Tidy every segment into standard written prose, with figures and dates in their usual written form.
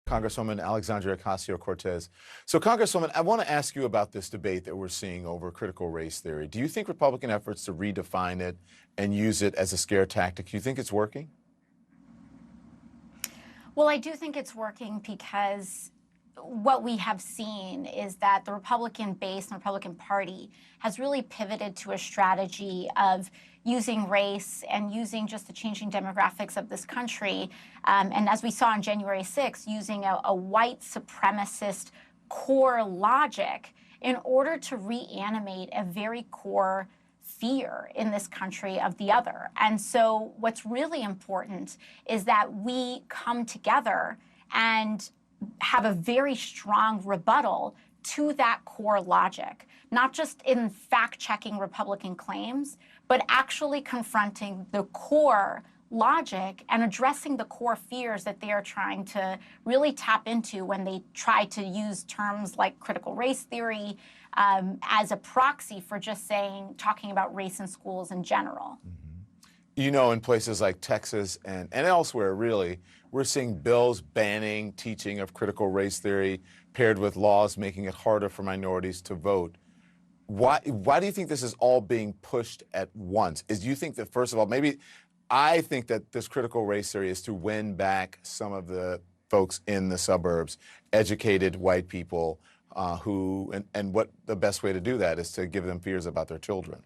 Congresswoman Alexandria Ocasio-Cortez. So, Congresswoman, I want to ask you about this debate that we're seeing over critical race theory. Do you think Republican efforts to redefine it and use it as a scare tactic, do you think it's working? Well, I do think it's working because what we have seen is that the Republican base and the Republican Party has really pivoted to a strategy of using race and using just the changing demographics of this country. And as we saw on January 6th, using a white supremacist core logic in order to reanimate a very core fear in this country of the other. And so what's really important is that we come together and have a very strong rebuttal to that core logic, not just in fact-checking Republican claims, but actually confronting the core logic and addressing the core fears that they are trying to really tap into when they try to use terms like critical race theory as a proxy for just talking about race in schools in general. You know, in places like Texas and elsewhere, really, we're seeing bills banning teaching of critical race theory paired with laws making it harder for minorities to vote. Why do you think this is all being pushed at once? Do you think that, first of all, I think that this critical race theory is to win back some of the folks in the suburbs, educated white people and what the best way to do that is to give them fears about their children.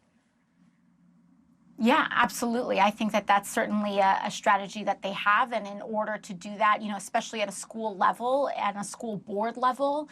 Yeah, absolutely. I think that that's certainly a strategy that they have. And in order to do that, especially at a school level, at a school board level,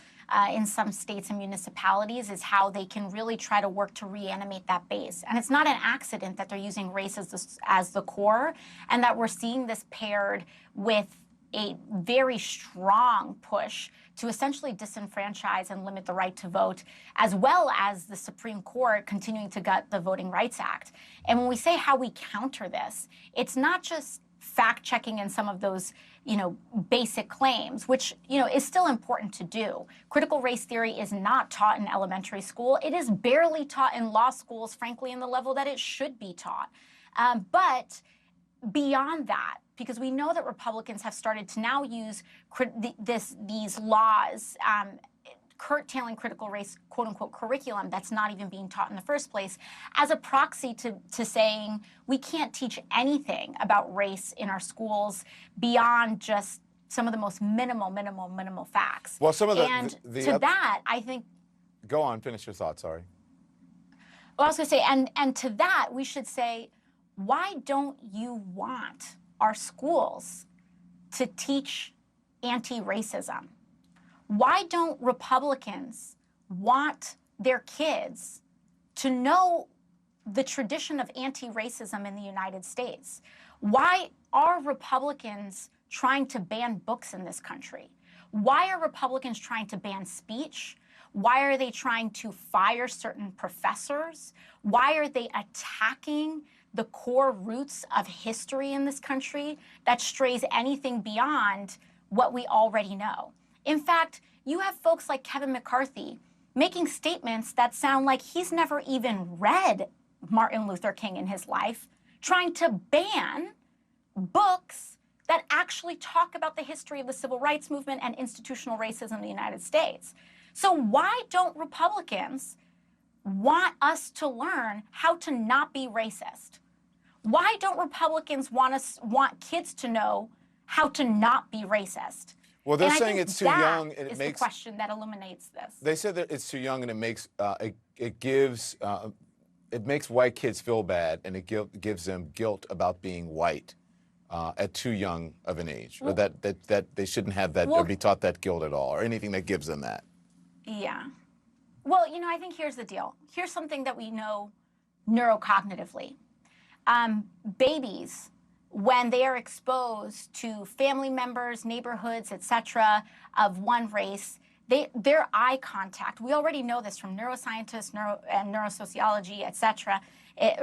in some states and municipalities, is how they can really try to work to reanimate that base. And it's not an accident that they're using race as the core, and that we're seeing this paired with a very strong push to essentially disenfranchise and limit the right to vote, as well as the Supreme Court continuing to gut the Voting Rights Act. And when we say how we counter this, it's not just fact-checking in some of those, basic claims, which, is still important to do. Critical race theory is not taught in elementary school. It is barely taught in law schools, frankly, in the level that it should be taught. But beyond that, because we know that Republicans have started to now use these laws curtailing critical race, quote unquote, curriculum that's not even being taught in the first place as a proxy to saying we can't teach anything about race in our schools beyond just some of the most minimal facts. Well, some of that, I think. Go on, finish your thought, sorry. Well, I was going to say, and to that, we should say, why don't you want our schools to teach anti-racism? Why don't Republicans want their kids to know the tradition of anti-racism in the United States? Why are Republicans trying to ban books in this country? Why are Republicans trying to ban speech? Why are they trying to fire certain professors? Why are they attacking the core roots of history in this country that strays anything beyond what we already know? In fact, you have folks like Kevin McCarthy making statements that sound like he's never even read Martin Luther King in his life, trying to ban books that actually talk about the history of the civil rights movement and institutional racism in the United States. So why don't Republicans want us to learn how to not be racist? Why don't Republicans want kids to know how to not be racist? Well, they're saying it's too young, and it makes the question that illuminates this. They said that it's too young, and it makes white kids feel bad, and it gives them guilt about being white at too young of an age, or that they shouldn't have that or be taught that guilt at all, or anything that gives them that. Yeah. Well, I think here's the deal. Here's something that we know neurocognitively. Babies, when they are exposed to family members, neighborhoods, etc., of one race, their eye contact, we already know this from neuroscientists and neurosociology, etc.,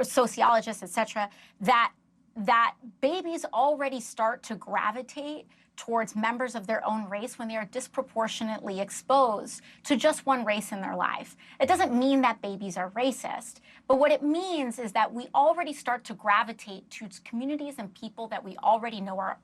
sociologists, etc., that that babies already start to gravitate towards members of their own race when they are disproportionately exposed to just one race in their life. It doesn't mean that babies are racist, but what it means is that we already start to gravitate to communities and people that we already know are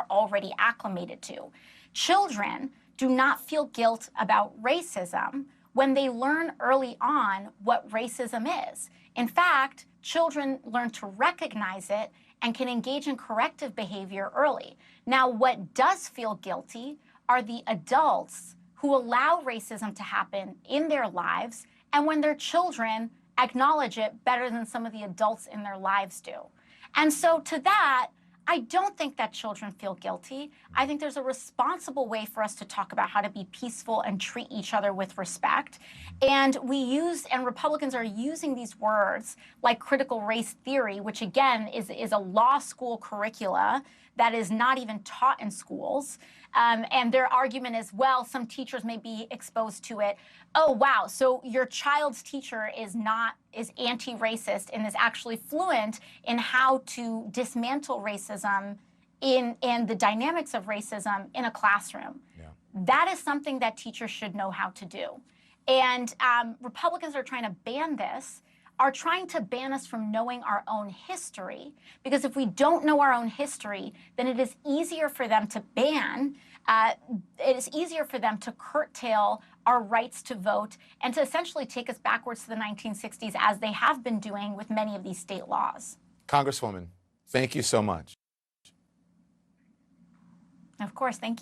already acclimated to. Children do not feel guilt about racism when they learn early on what racism is. In fact, children learn to recognize it and can engage in corrective behavior early. Now, what does feel guilty are the adults who allow racism to happen in their lives, and when their children acknowledge it better than some of the adults in their lives do. And so to that, I don't think that children feel guilty. I think there's a responsible way for us to talk about how to be peaceful and treat each other with respect. And Republicans are using these words like critical race theory, which again is a law school curricula that is not even taught in schools. And their argument is, well, some teachers may be exposed to it. Oh, wow, so your child's teacher is anti-racist and is actually fluent in how to dismantle racism and the dynamics of racism in a classroom. Yeah. That is something that teachers should know how to do. And Republicans are trying to ban this, are trying to ban us from knowing our own history, because if we don't know our own history, then it is easier for them to ban, it is easier for them to curtail our rights to vote and to essentially take us backwards to the 1960s, as they have been doing with many of these state laws. Congresswoman, thank you so much. Of course, thank you.